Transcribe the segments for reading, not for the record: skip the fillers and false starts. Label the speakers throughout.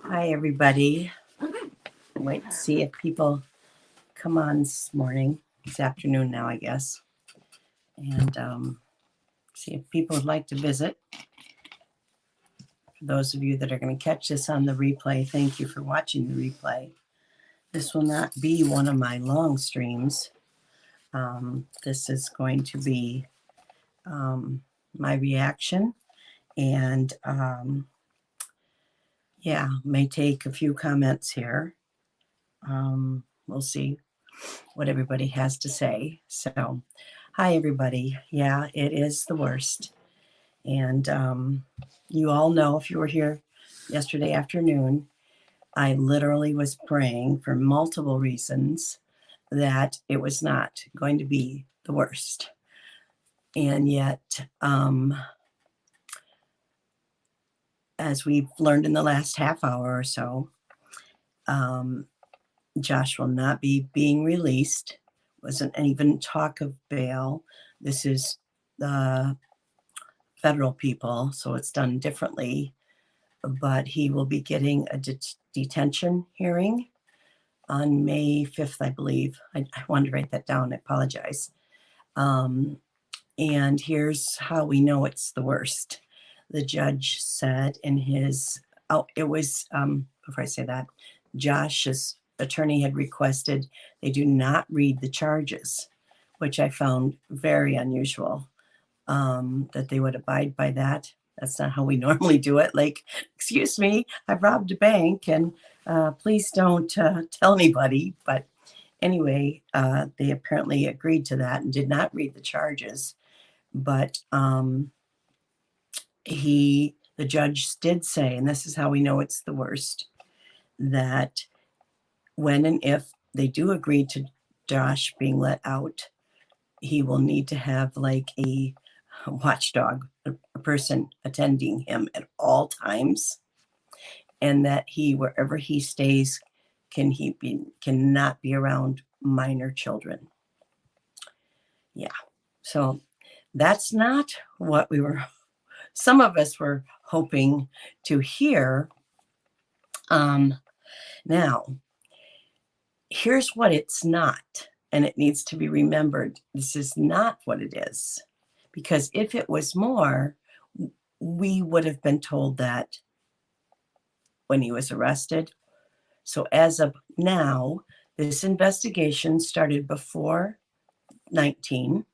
Speaker 1: Hi, everybody. Wait to see if people come on this morning. It's afternoon now, I guess. And see if people would like to visit. For those of you that are going to catch this on the replay, thank you for watching the replay. This will not be one of my long streams. This is going to be my reaction. And yeah, may take a few comments here. We'll see what everybody has to say. So, hi, everybody. Yeah, it is the worst. And you all know, if you were here yesterday afternoon, I literally was praying for multiple reasons that it was not going to be the worst. And yet, as we've learned in the last half hour or so, Josh will not be being released. Wasn't even talk of bail. This is the federal people, so it's done differently. But he will be getting a detention hearing on May 5th, I believe. I wanted to write that down. I apologize. And here's how we know it's the worst. The judge said in his, before I say that, Josh's attorney had requested they do not read the charges, which I found very unusual, that they would abide by that. That's not how we normally do it. Like, excuse me, I robbed a bank and please don't tell anybody. But anyway, they apparently agreed to that and did not read the charges. But the judge did say, and this is how we know it's the worst, that when and if they do agree to Josh being let out, he will need to have like a watchdog, a person attending him at all times, and that wherever he stays, cannot be around minor children. Yeah, so that's not what some of us were hoping to hear. Now, here's what it's not, and it needs to be remembered. This is not what it is, because if it was more, we would have been told that when he was arrested. So as of now, this investigation started before 19,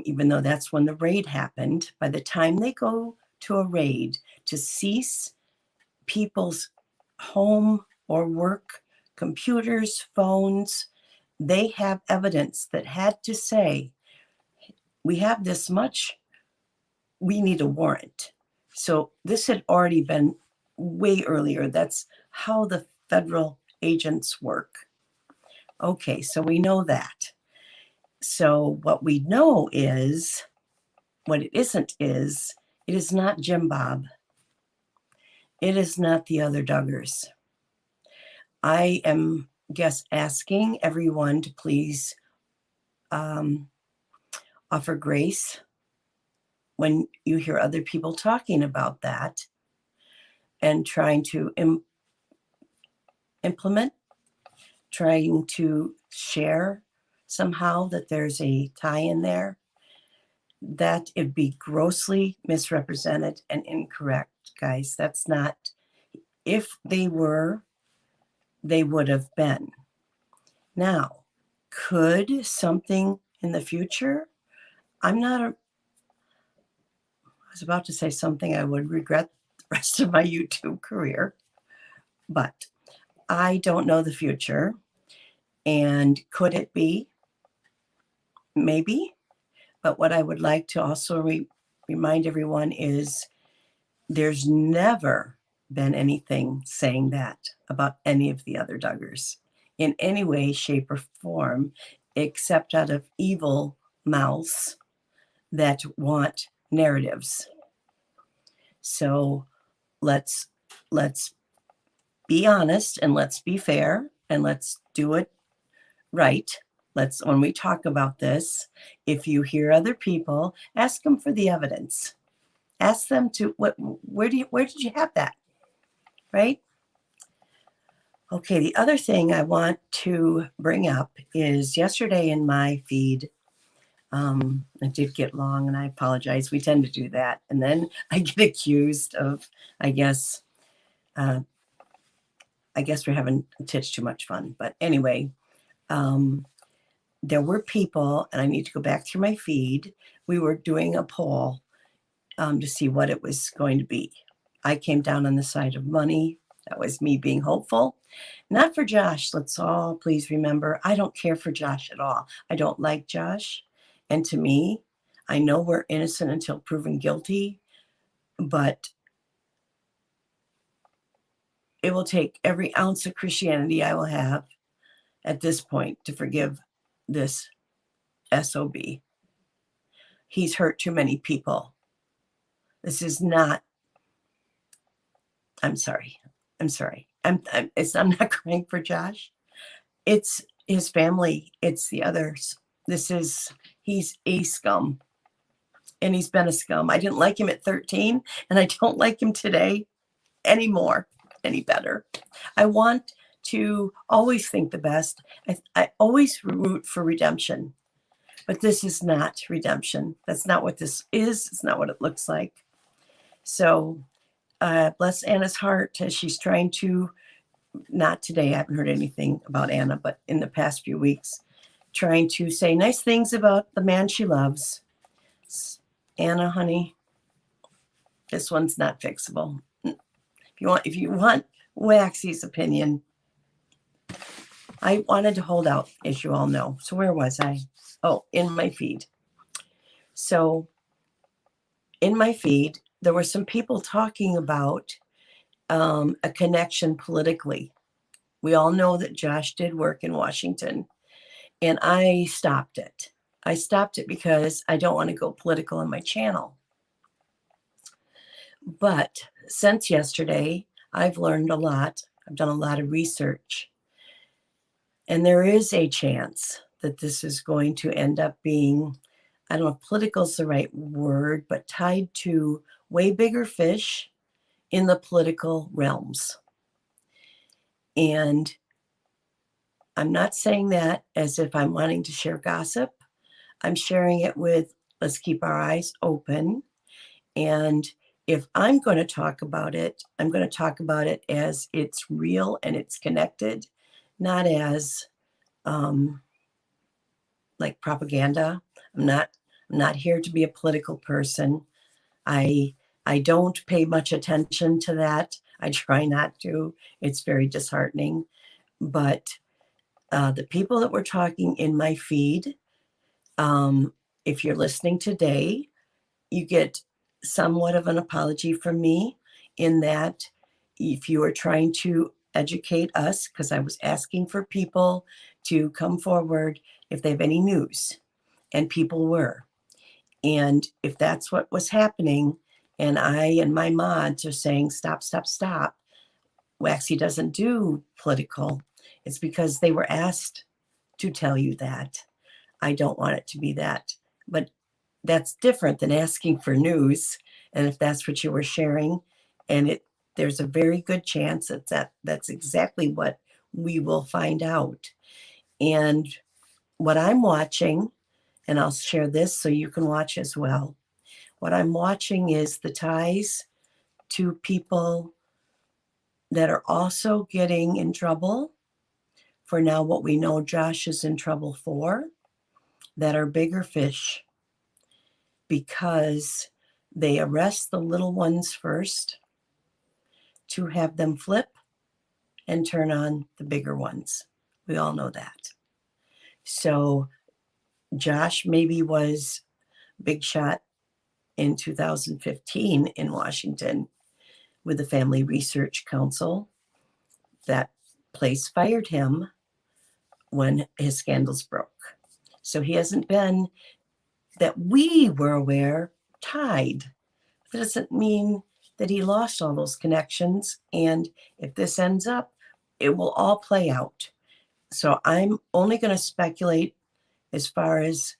Speaker 1: even though that's when the raid happened. By the time they go to a raid to seize people's home or work, computers, phones, they have evidence that had to say, we have this much, we need a warrant. So this had already been way earlier. That's how the federal agents work. Okay, so we know that. So what we know is, what it isn't is, it is not Jim Bob. It is not the other Duggars. I am asking everyone to please offer grace when you hear other people talking about that and trying to implement, trying to share somehow that there's a tie in there, that it'd be grossly misrepresented and incorrect, guys. That's not, if they were, they would have been. Now, could something in the future, I was about to say something I would regret the rest of my YouTube career, but I don't know the future. And could it be? Maybe. But what I would like to also remind everyone is there's never been anything saying that about any of the other Duggars in any way, shape, or form, except out of evil mouths that want narratives. So let's be honest and let's be fair and let's do it right. when we talk about this, if you hear other people, ask them for the evidence. Ask them to where did you have that? Right? Okay, the other thing I want to bring up is yesterday in my feed, it did get long and I apologize. We tend to do that. And then I get accused of, I guess we're having too much fun. But anyway, there were people, and I need to go back through my feed. We were doing a poll to see what it was going to be. I came down on the side of money. That was me being hopeful. Not for Josh. Let's all please remember, I don't care for Josh at all. I don't like Josh. And to me, I know we're innocent until proven guilty, but it will take every ounce of Christianity I will have at this point to forgive this SOB. He's hurt too many people. This is not, I'm sorry. I'm not crying for Josh. It's his family. It's the others. He's a scum. And he's been a scum. I didn't like him at 13, and I don't like him today anymore, any better. I want to always think the best. I always root for redemption. But this is not redemption. That's not what this is. It's not what it looks like. So bless Anna's heart as she's trying to, not today, I haven't heard anything about Anna, but in the past few weeks, trying to say nice things about the man she loves. Anna, honey, this one's not fixable. If you want Waxy's opinion, I wanted to hold out, as you all know. So where was I? Oh, in my feed. So in my feed, there were some people talking about a connection politically. We all know that Josh did work in Washington, and I stopped it. I stopped it because I don't want to go political on my channel. But since yesterday, I've learned a lot. I've done a lot of research. And there is a chance that this is going to end up being, I don't know if political is the right word, but tied to way bigger fish in the political realms. And I'm not saying that as if I'm wanting to share gossip. I'm sharing it with, let's keep our eyes open. And if I'm going to talk about it, I'm going to talk about it as it's real and it's connected, not as like propaganda. I'm not here to be a political person. I don't pay much attention to that. I try not to. It's very disheartening. But the people that were talking in my feed, if you're listening today, you get somewhat of an apology from me in that if you are trying to educate us, because I was asking for people to come forward if they have any news, and people were. And if that's what was happening, and I and my mods are saying, stop, Waxy doesn't do political, it's because they were asked to tell you that. I don't want it to be that. But that's different than asking for news. And if that's what you were sharing, and there's a very good chance that's exactly what we will find out. And what I'm watching, and I'll share this so you can watch as well. What I'm watching is the ties to people that are also getting in trouble for now what we know Josh is in trouble for, that are bigger fish, because they arrest the little ones first to have them flip and turn on the bigger ones. We all know that. So Josh maybe was big shot in 2015 in Washington with the Family Research Council. That place fired him when his scandals broke. So he hasn't been, that we were aware, tied. That doesn't mean that he lost all those connections. And if this ends up, it will all play out. So I'm only going to speculate as far as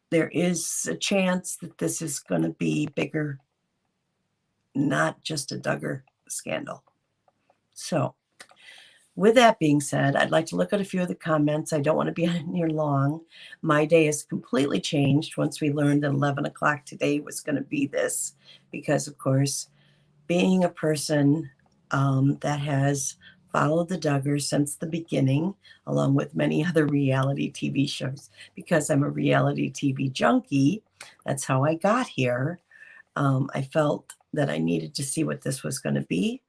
Speaker 1: there is a chance that this is going to be bigger, not just a Duggar scandal. So with that being said, I'd like to look at a few of the comments. I don't want to be on here long. My day has completely changed once we learned that 11 o'clock today was going to be this, because, of course, being a person that has followed the Duggars since the beginning, along with many other reality TV shows, because I'm a reality TV junkie, that's how I got here. I felt that I needed to see what this was going to be.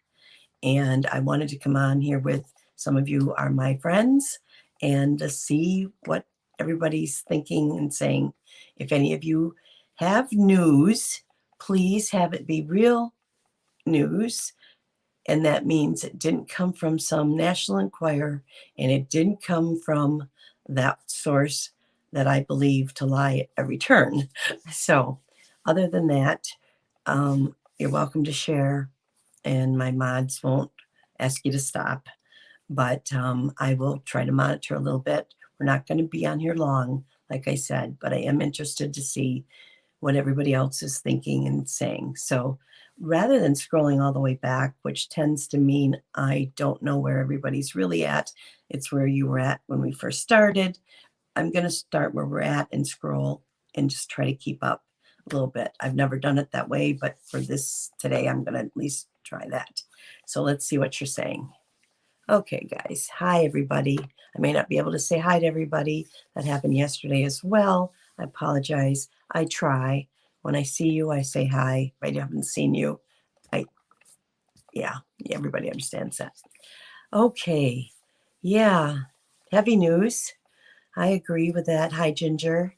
Speaker 1: And I wanted to come on here with some of you are my friends and to see what everybody's thinking and saying. If any of you have news, please have it be real news. And that means it didn't come from some National Enquirer and it didn't come from that source that I believe to lie at every turn. So other than that, you're welcome to share, and my mods won't ask you to stop, but I will try to monitor a little bit. We're not going to be on here long, like I said, but I am interested to see what everybody else is thinking and saying. So rather than scrolling all the way back, which tends to mean I don't know where everybody's really at, it's where you were at when we first started, I'm going to start where we're at and scroll and just try to keep up a little bit. I've never done it that way, but for this today, I'm going to at least try that. So let's see what you're saying. Okay, guys. Hi, everybody. I may not be able to say hi to everybody. That happened yesterday as well. I apologize. I try. When I see you, I say hi. If I haven't seen you, yeah, everybody understands that. Okay. Yeah. Heavy news. I agree with that. Hi, Ginger.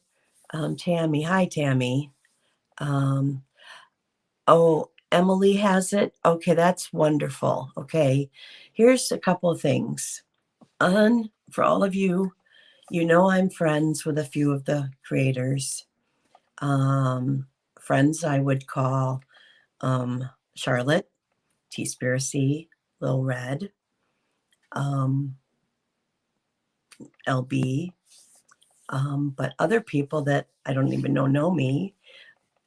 Speaker 1: Tammy. Hi, Tammy. Oh, Emily has it. Okay, that's wonderful. Okay. Here's a couple of things. For all of you, you know I'm friends with a few of the creators. Friends I would call Charlotte, Teaspiracy, Lil Red, LB, but other people that I don't even know me.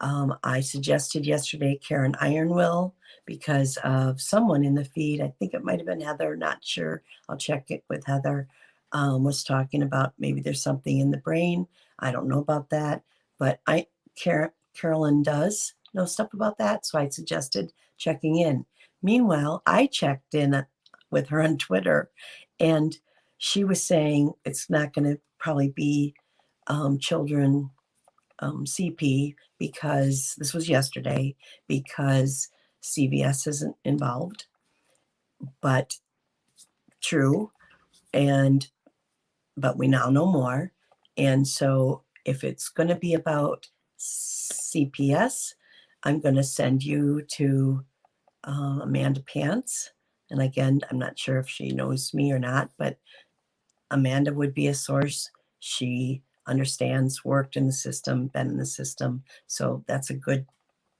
Speaker 1: I suggested yesterday Karen Ironwill because of someone in the feed. I think it might have been Heather, not sure. I'll check it with Heather. Was talking about maybe there's something in the brain. I don't know about that, but Carolyn does know stuff about that, so I suggested checking in. Meanwhile, I checked in with her on Twitter, and she was saying it's not going to probably be children CP, because this was yesterday, because CVS isn't involved, but true. But we now know more. And so if it's going to be about CPS, I'm going to send you to Amanda Pants. And again, I'm not sure if she knows me or not, but Amanda would be a source. She understands, worked in the system, been in the system. So that's a good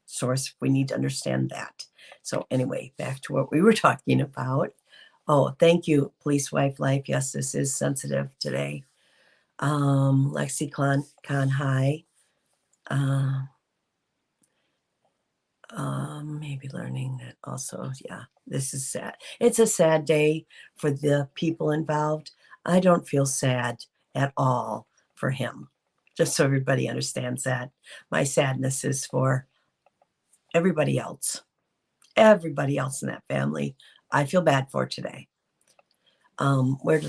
Speaker 1: source. We need to understand that. So anyway, back to what we were talking about. Oh, thank you, Police Wife Life. Yes, this is sensitive today. Lexicon High. Maybe learning that also. Yeah, this is sad. It's a sad day for the people involved. I don't feel sad at all for him. Just so everybody understands that. My sadness is for everybody else. Everybody else in that family, I feel bad for today. Where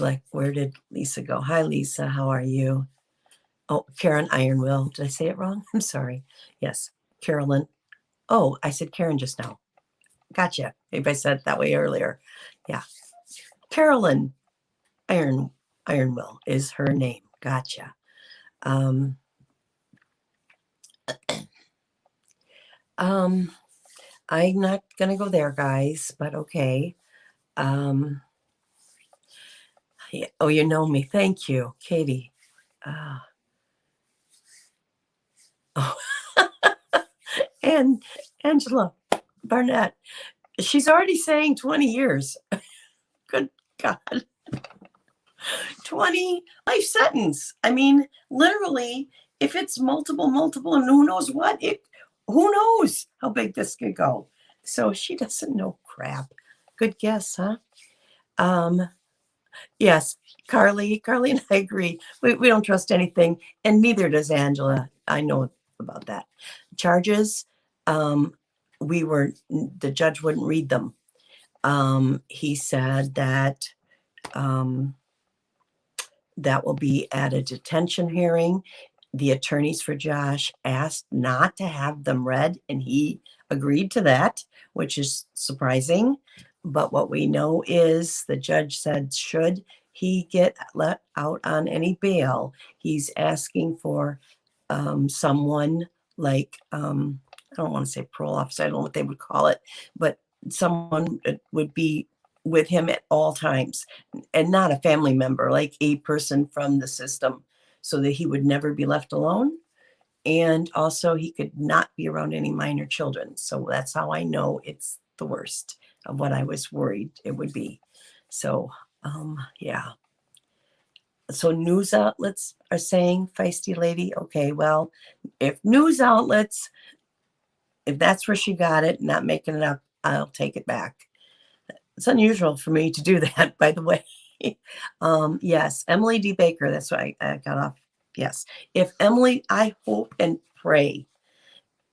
Speaker 1: did Lisa go? Hi, Lisa. How are you? Oh, Karen Ironwill. Did I say it wrong? I'm sorry. Yes, Carolyn. Oh, I said Karen just now. Gotcha. Maybe I said it that way earlier. Yeah. Carolyn Ironwill is her name. Gotcha. I'm not going to go there, guys, but okay. Yeah, oh, you know me. Thank you, Katie. Oh. And Angela Barnett. She's already saying 20 years. Good God. 20 life sentence. I mean, literally, if it's multiple, and who knows what, who knows how big this could go. So she doesn't know crap. Good guess, huh? Um, yes, Carly and I agree. We don't trust anything, and neither does Angela. I know about that. Charges, the judge wouldn't read them. He said that um, that will be at a detention hearing. The attorneys for Josh asked not to have them read, and he agreed to that, which is surprising. But what we know is the judge said, should he get let out on any bail, he's asking for someone like, I don't want to say parole officer, I don't know what they would call it, but someone that would be with him at all times, and not a family member, like a person from the system, so that he would never be left alone. And also, he could not be around any minor children. So that's how I know it's the worst of what I was worried it would be. So, yeah. So news outlets are saying feisty lady. Okay, well, if news outlets, if that's where she got it, not making it up, I'll take it back. It's unusual for me to do that, by the way. Yes, Emily D. Baker. That's why I got off. Yes. If Emily, I hope and pray.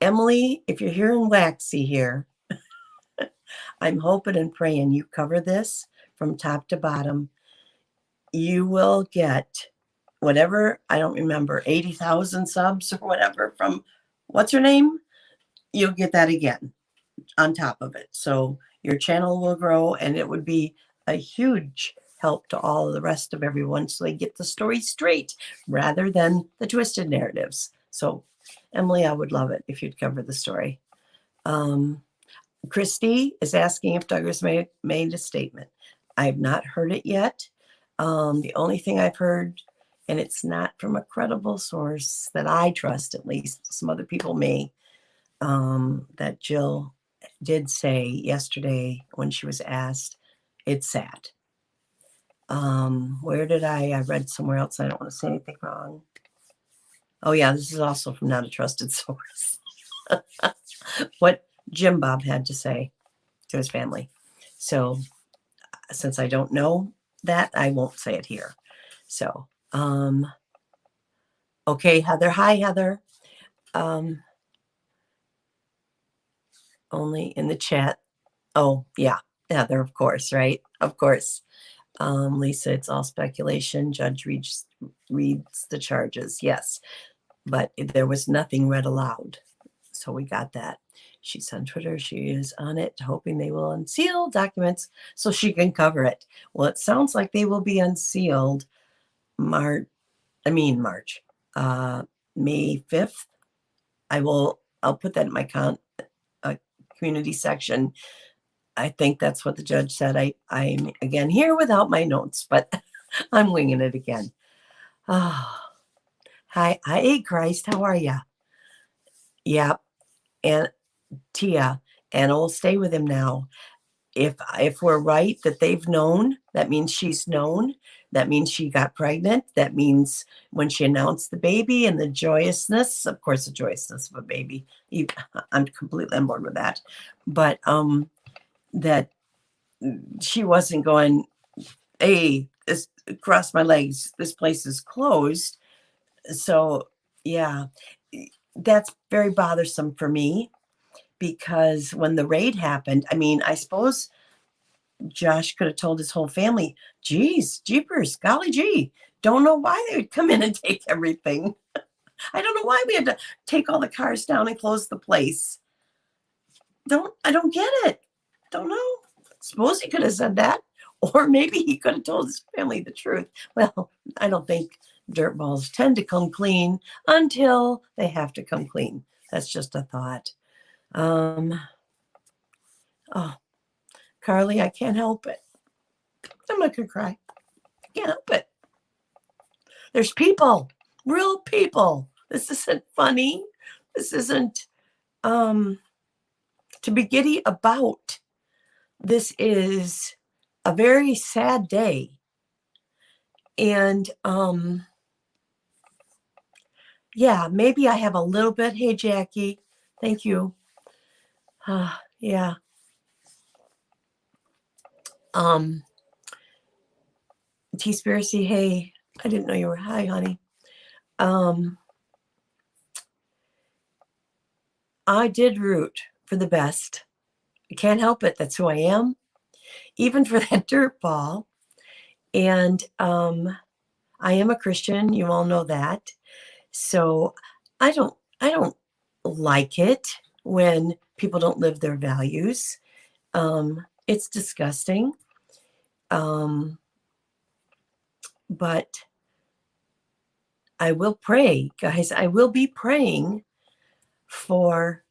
Speaker 1: Emily, if you're hearing Waxy here, I'm hoping and praying you cover this from top to bottom. You will get whatever, I don't remember, 80,000 subs or whatever from what's her name? You'll get that again on top of it. So your channel will grow, and it would be a huge help to all of the rest of everyone, so they get the story straight rather than the twisted narratives. So, Emily, I would love it if you'd cover the story. Christy is asking if Duggar's made a statement. I have not heard it yet. The only thing I've heard, and it's not from a credible source that I trust, at least some other people may, that Jill did say yesterday when she was asked, it's sad. Where did I read somewhere else. I don't want to say anything wrong. Oh yeah, this is also from not a trusted source. What Jim Bob had to say to his family. So since I don't know that, I won't say it here. So, okay, Heather. Hi, Heather. Only in the chat. Oh, yeah, Heather, of course, right? Of course. Lisa, it's all speculation. Judge reads the charges. Yes, but there was nothing read aloud. So we got that. She's on Twitter. She is on it, hoping they will unseal documents so she can cover it. Well, it sounds like they will be unsealed March, May 5th. I'll put that in my community section. I think that's what the judge said. I'm again here without my notes, but I'm winging it again. Oh, hi, Christ. How are you? Yeah. And Tia, Anna will stay with him now. If we're right that they've known, that means she's known. That means she got pregnant. That means when she announced the baby and the joyousness, of course, the joyousness of a baby. I'm completely on board with that. But that she wasn't going, hey, cross my legs, this place is closed. So yeah, that's very bothersome for me, because when the raid happened, I mean, I suppose Josh could have told his whole family, geez, jeepers, golly gee, don't know why they would come in and take everything. I don't know why we had to take all the cars down and close the place. I don't get it. Don't know. Suppose he could have said that. Or maybe he could have told his family the truth. Well, I don't think dirtballs tend to come clean until they have to come clean. That's just a thought. Oh, Carly, I can't help it. I'm not going to cry. I can't help it. There's people, real people. This isn't funny. This isn't to be giddy about. This is a very sad day. And yeah, maybe I have a little bit. Hey, Jackie, thank you. Yeah. Teaspiracy, hey, I didn't know you were. Hi, honey. I did root for the best. I can't help it. That's who I am. Even for that dirt ball. And I am a Christian. You all know that. So I don't like it when people don't live their values. It's disgusting. But I will pray, guys. I will be praying for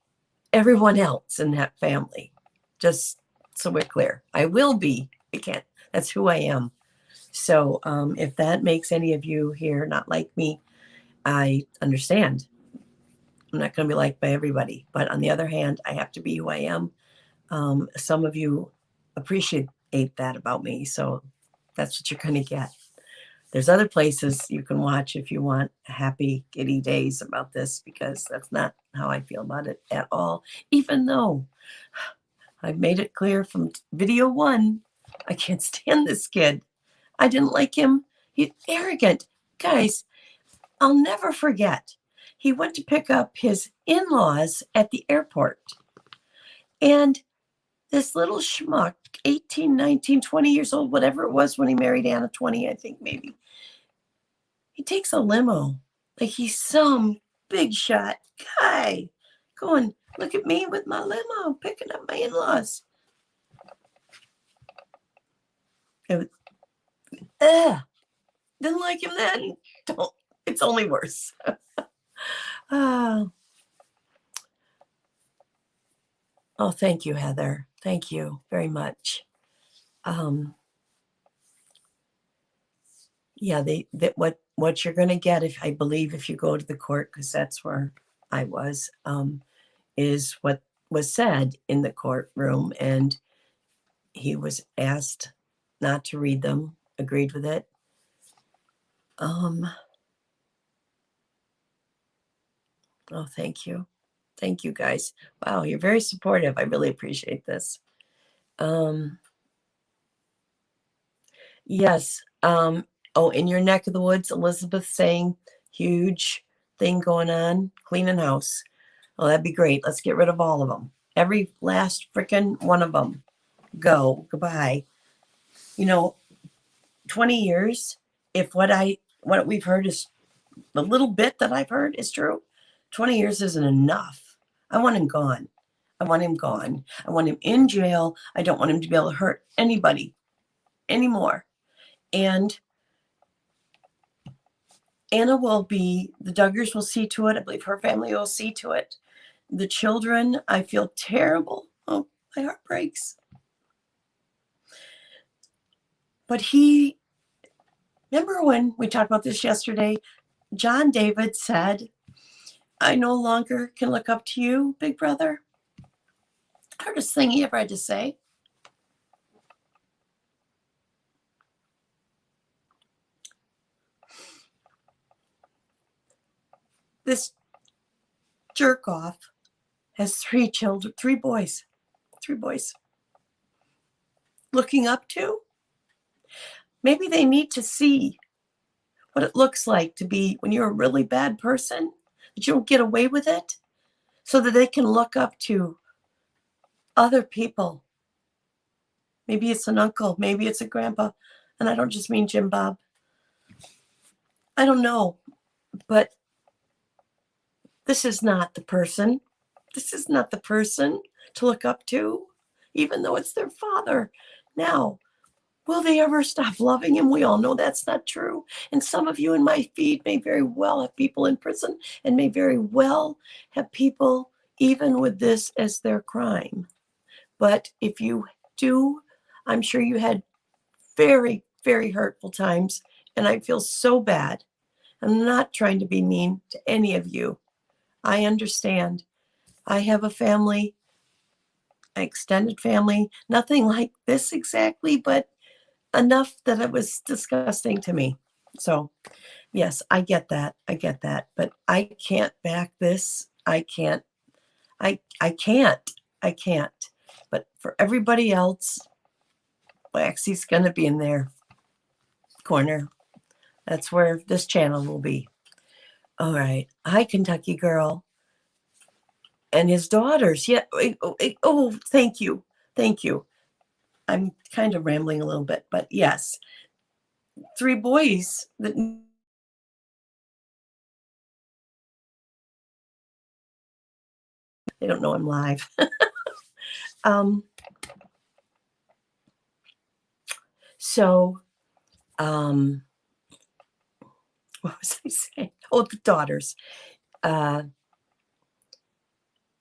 Speaker 1: everyone else in that family. Just so we're clear. I will be. I can't. That's who I am. So if that makes any of you here not like me, I understand. I'm not going to be liked by everybody. But on the other hand, I have to be who I am. Some of you appreciate that about me. So that's what you're going to get. There's other places you can watch if you want happy, giddy days about this, because that's not how I feel about it at all. Even though I've made it clear from video one, I can't stand this kid. I didn't like him. He's arrogant. Guys, I'll never forget. He went to pick up his in-laws at the airport. And this little schmuck, 18, 19, 20 years old, whatever it was when he married Anna, 20, I think maybe. He takes a limo. Like he's some big shot guy going, look at me with my limo, picking up my in-laws. It was, didn't like him then. Don't. It's only worse. Oh, thank you, Heather. Thank you very much. Yeah, what you're going to get, if I believe, if you go to the court, because that's where I was, is what was said in the courtroom, and he was asked not to read them, agreed with it. Oh, thank you. Thank you, guys. Wow, you're very supportive. I really appreciate this. Yes. In your neck of the woods, Elizabeth saying, huge thing going on, cleaning house. Oh, that'd be great. Let's get rid of all of them. Every last freaking one of them. Goodbye. 20 years, if what we've heard is the little bit that I've heard is true, 20 years isn't enough. I want him gone. I want him gone. I want him in jail. I don't want him to be able to hurt anybody anymore. And Anna the Duggars will see to it. I believe her family will see to it. The children, I feel terrible. Oh, my heart breaks. But remember when we talked about this yesterday? John David said, I no longer can look up to you, big brother. Hardest thing he ever had to say. This jerk off has 3 children, 3 boys. Looking up to. Maybe they need to see what it looks like to be when you're a really bad person, that you don't get away with it, so that they can look up to other people. Maybe it's an uncle, maybe it's a grandpa, and I don't just mean Jim Bob. I don't know, but this is not the person. This is not the person to look up to, even though it's their father. Now, will they ever stop loving him? We all know that's not true. And some of you in my feed may very well have people in prison and may very well have people even with this as their crime. But if you do, I'm sure you had very, very hurtful times. And I feel so bad. I'm not trying to be mean to any of you. I understand. I have a family, an extended family, nothing like this exactly, but enough that it was disgusting to me. So yes, I get that. I get that. But I can't back this. I can't. I can't. I can't. But for everybody else, Waxy's going to be in their corner. That's where this channel will be. All right. Hi, Kentucky Girl. And his daughters. Yeah. Oh, thank you. Thank you. I'm kind of rambling a little bit, but yes. 3 boys that they don't know I'm live. um, so, what was I saying? Oh, the daughters.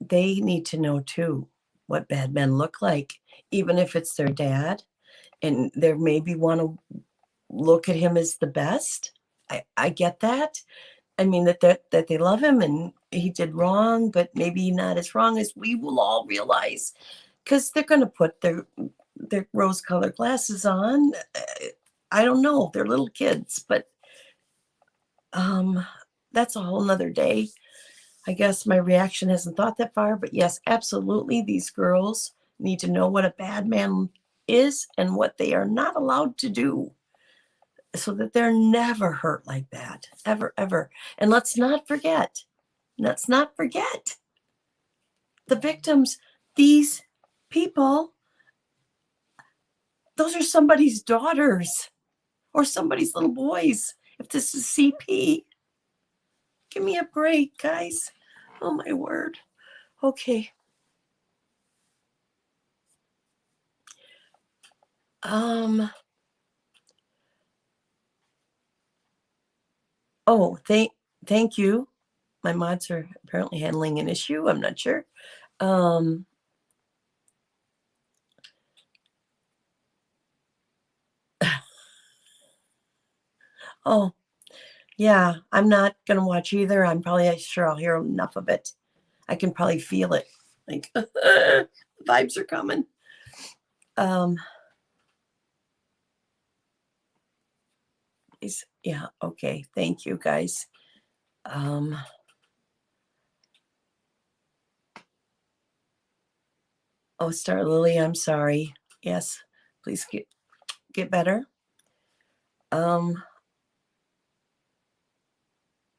Speaker 1: They need to know too what bad men look like, even if it's their dad, and they maybe want to look at him as the best. I get that. I mean that they love him and he did wrong, but maybe not as wrong as we will all realize, because they're going to put their rose-colored glasses on. I don't know. They're little kids, but that's a whole nother day. I guess my reaction hasn't thought that far, but yes, absolutely. These girls need to know what a bad man is and what they are not allowed to do so that they're never hurt like that, ever, ever. And let's not forget the victims, these people, those are somebody's daughters or somebody's little boys. If this is CP, give me a break, guys. Oh, my word. Okay. Oh, thank you. My mods are apparently handling an issue. I'm not sure. Oh, yeah. I'm not gonna watch either. I'm probably sure I'll hear enough of it. I can probably feel it. Like vibes are coming. Yeah, okay. Thank you guys. Oh, Star Lily, I'm sorry. Yes, please get better.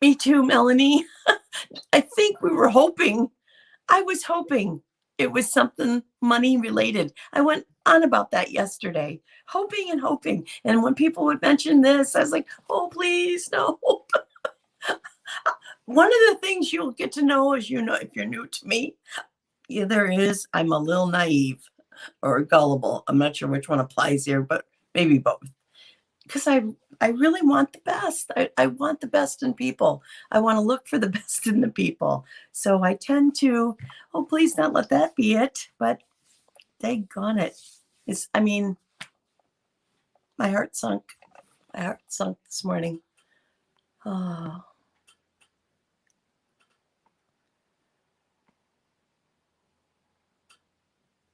Speaker 1: Me too, Melanie. I think we were hoping. I was hoping it was something money related. I went on about that yesterday, hoping and hoping. And when people would mention this, I was like, oh, please, no. One of the things you'll get to know, as you know, if you're new to me, either is I'm a little naive or gullible. I'm not sure which one applies here, but maybe both. Because I really want the best. I want the best in people. I want to look for the best in the people. So I tend to, oh, please not let that be it. But daggone it. I mean, my heart sunk. My heart sunk this morning. Oh.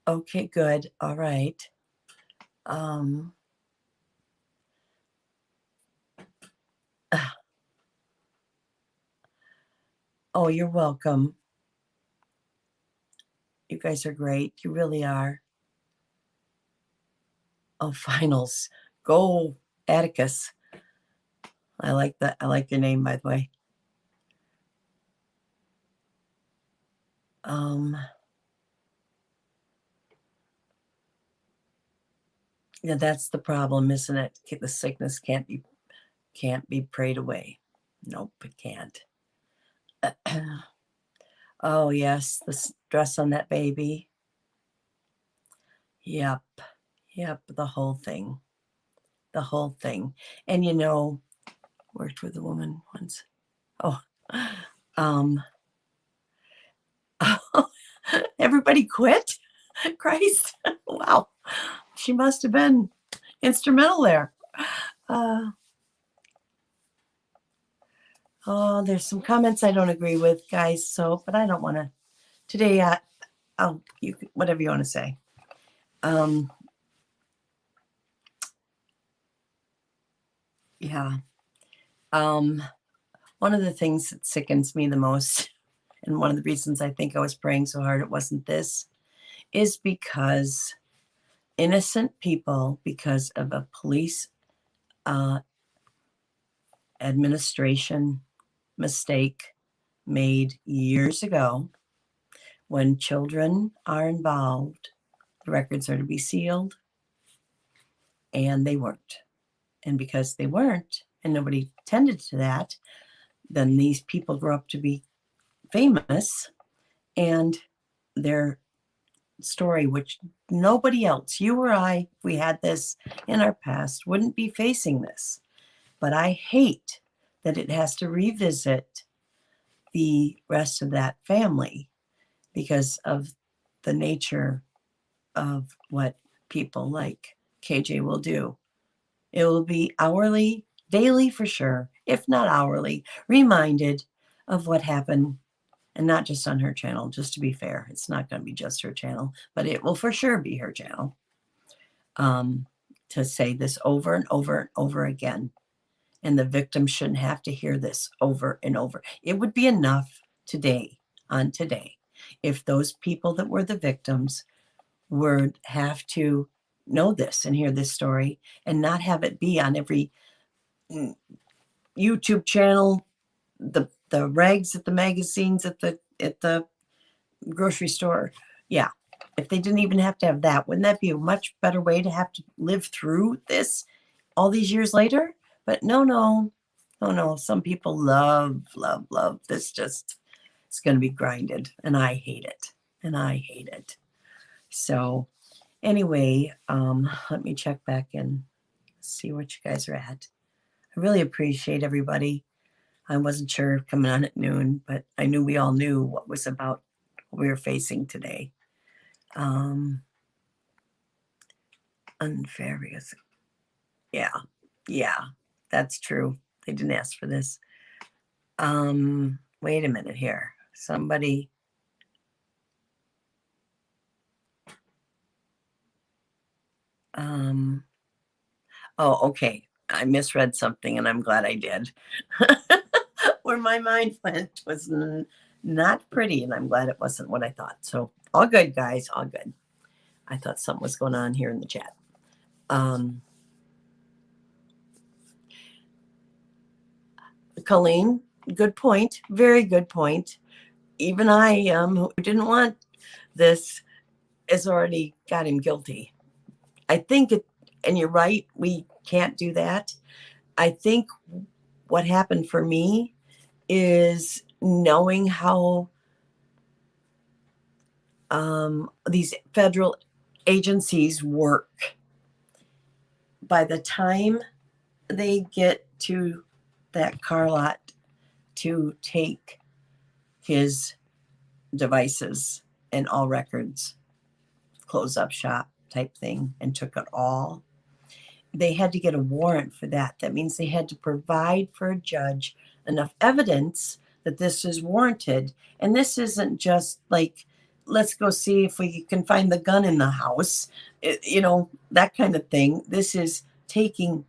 Speaker 1: Okay, good. All right. Oh, you're welcome. You guys are great. You really are. Oh, finals. Go, Atticus. I like that. I like your name, by the way. Yeah, that's the problem, isn't it? The sickness can't be prayed away. Nope, it can't. Oh yes, the stress on that baby. Yep, the whole thing. The whole thing. And worked with a woman once. Oh, everybody quit? Christ. Wow. She must have been instrumental there. Oh, there's some comments I don't agree with, guys. So, but I don't want to today. Whatever you want to say. Yeah. One of the things that sickens me the most, and one of the reasons I think I was praying so hard it wasn't this, is because innocent people, because of a police uh, administration mistake made years ago, when children are involved, the records are to be sealed, and they weren't. And because they weren't, and nobody tended to that, then these people grow up to be famous, and their story, which nobody else, you or I, if we had this in our past, wouldn't be facing this. But I hate that it has to revisit the rest of that family because of the nature of what people like KJ will do. It will be hourly, daily for sure, if not hourly, reminded of what happened, and not just on her channel, just to be fair. It's not going to be just her channel, but it will for sure be her channel. To say this over and over and over again. And the victim shouldn't have to hear this over and over. It would be enough today, on today, if those people that were the victims would have to know this and hear this story and not have it be on every YouTube channel, the rags at the magazines, at the grocery store. Yeah, if they didn't even have to have that, wouldn't that be a much better way to have to live through this all these years later? But no. Some people love this. Just, it's going to be grinded, and I hate it. So anyway, let me check back and see what you guys are at. I really appreciate everybody. I wasn't sure coming on at noon, but I knew we all knew what was about what we were facing today. Unfair because, yeah, that's true. They didn't ask for this. Wait a minute here. Somebody. Oh, okay. I misread something, and I'm glad I did. Where my mind went was not pretty, and I'm glad it wasn't what I thought. So all good, guys, all good. I thought something was going on here in the chat. Colleen, good point. Very good point. Even I, who didn't want this, has already got him guilty. I think it, and you're right, we can't do that. I think what happened for me is knowing how these federal agencies work. By the time they get to that car lot to take his devices and all records, close up shop type thing, and took it all, they had to get a warrant for that. That means they had to provide for a judge enough evidence that this is warranted. And this isn't just like, let's go see if we can find the gun in the house, that kind of thing. This is taking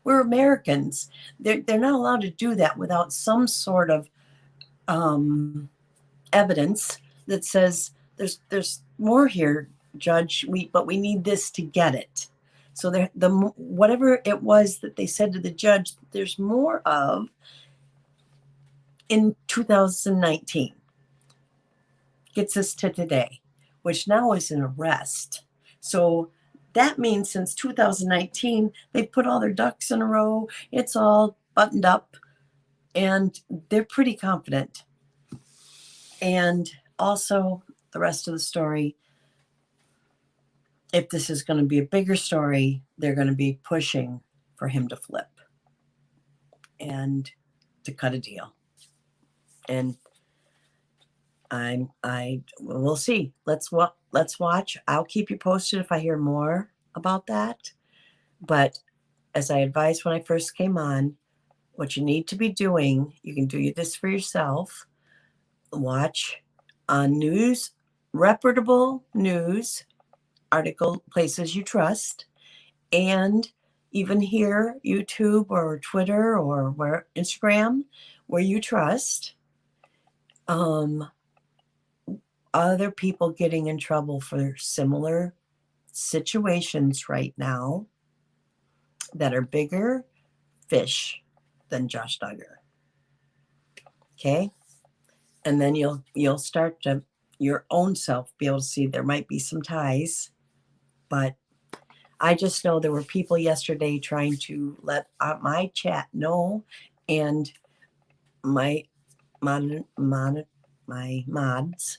Speaker 1: we're Americans. They're not allowed to do that without some sort of evidence that says there's more here, Judge. But we need this to get it. So whatever it was that they said to the judge, there's more of in 2019 gets us to today, which now is an arrest. So that means since 2019, they've put all their ducks in a row. It's all buttoned up, and they're pretty confident. And also, the rest of the story, if this is going to be a bigger story, they're going to be pushing for him to flip and to cut a deal. And we'll see. Let's watch. I'll keep you posted if I hear more about that. But as I advised when I first came on, what you need to be doing, you can do this for yourself. Watch on news, reputable news article, places you trust, and even here, YouTube or Twitter or where Instagram, where you trust, other people getting in trouble for similar situations right now that are bigger fish than Josh Duggar. Okay? And then you'll start to your own self be able to see there might be some ties, but I just know there were people yesterday trying to let my chat know, and my my mods,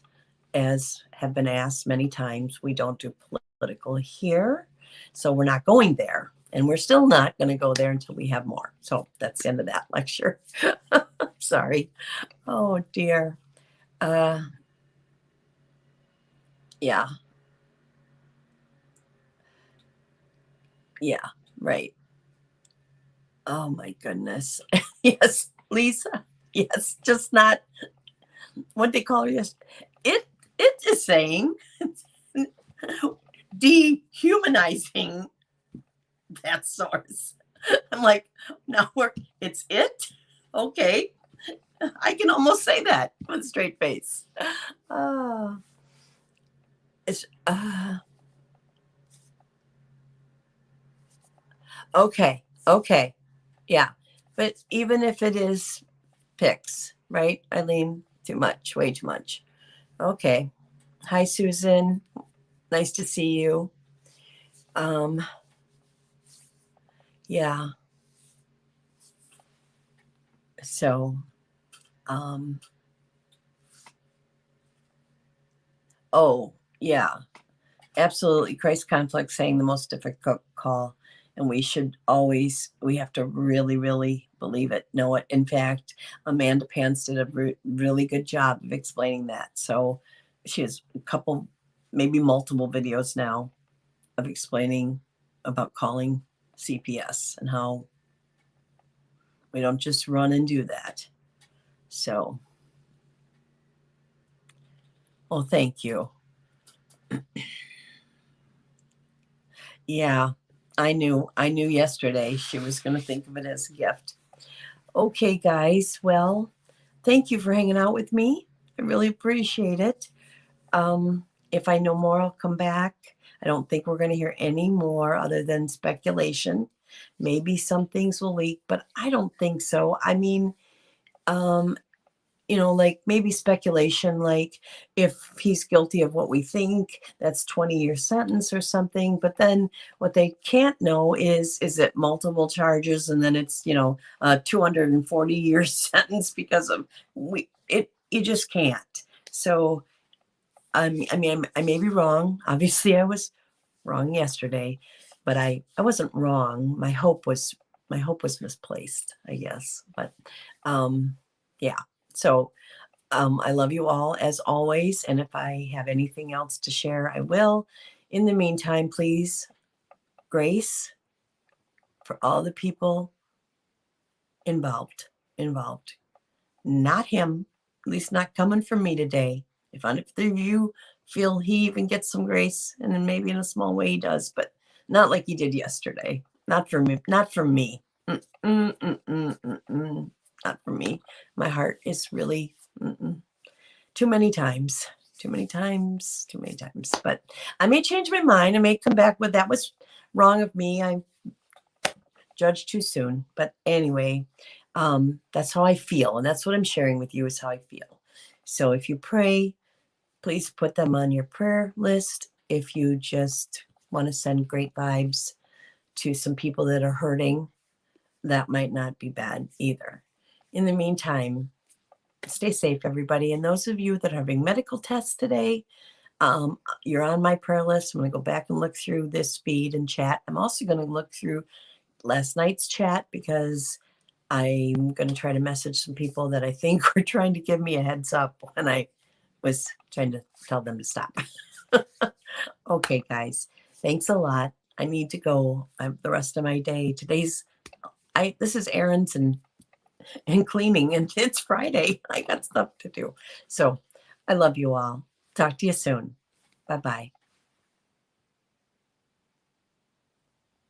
Speaker 1: as have been asked many times, we don't do political here, so we're not going there, and we're still not going to go there until we have more. So that's the end of that lecture. Sorry. Oh dear. Yeah. Yeah. Right. Oh my goodness. Yes, Lisa. Yes, just not what they call it. Yes, it is saying dehumanizing that source. I'm like, now it's it. Okay, I can almost say that with a straight face. Uh, it's okay. Okay, yeah, but even if it is pics, right, Eileen? Too much, way too much. Okay. Hi, Susan. Nice to see you. Um, yeah. So, um, oh, yeah, absolutely. Christ conflict saying the most difficult call. And we have to really, really believe it, know it. In fact, Amanda Pants did a really good job of explaining that. So she has a couple, maybe multiple videos now of explaining about calling CPS and how we don't just run and do that. So, oh, thank you. Yeah, I knew yesterday she was going to think of it as a gift. Okay, guys. Well, thank you for hanging out with me. I really appreciate it. If I know more, I'll come back. I don't think we're going to hear any more other than speculation. Maybe some things will leak, but I don't think so. I mean, um, like maybe speculation, like if he's guilty of what we think, that's 20-year sentence or something. But then what they can't know is it multiple charges and then it's, a 240-year sentence because of you just can't. So I may be wrong. Obviously I was wrong yesterday, but I wasn't wrong. My hope was misplaced, I guess. But yeah. So I love you all as always. And if I have anything else to share, I will. In the meantime, please, grace for all the people involved. Not him, at least not coming from me today. If either of you feel he even gets some grace, and then maybe in a small way he does, but not like he did yesterday. Not for me. Not for me. Not for me. My heart is really too many times. Too many times. But I may change my mind. I may come back with that was wrong of me. I judged too soon. But anyway, that's how I feel. And that's what I'm sharing with you is how I feel. So if you pray, please put them on your prayer list. If you just want to send great vibes to some people that are hurting, that might not be bad either. In the meantime, stay safe, everybody. And those of you that are having medical tests today, you're on my prayer list. I'm going to go back and look through this feed and chat. I'm also going to look through last night's chat because I'm going to try to message some people that I think were trying to give me a heads up when I was trying to tell them to stop. Okay, guys, thanks a lot. I need to go the rest of my day. This is errands and cleaning, and it's Friday. I got stuff to do. So I love you all. Talk to you soon. Bye-bye.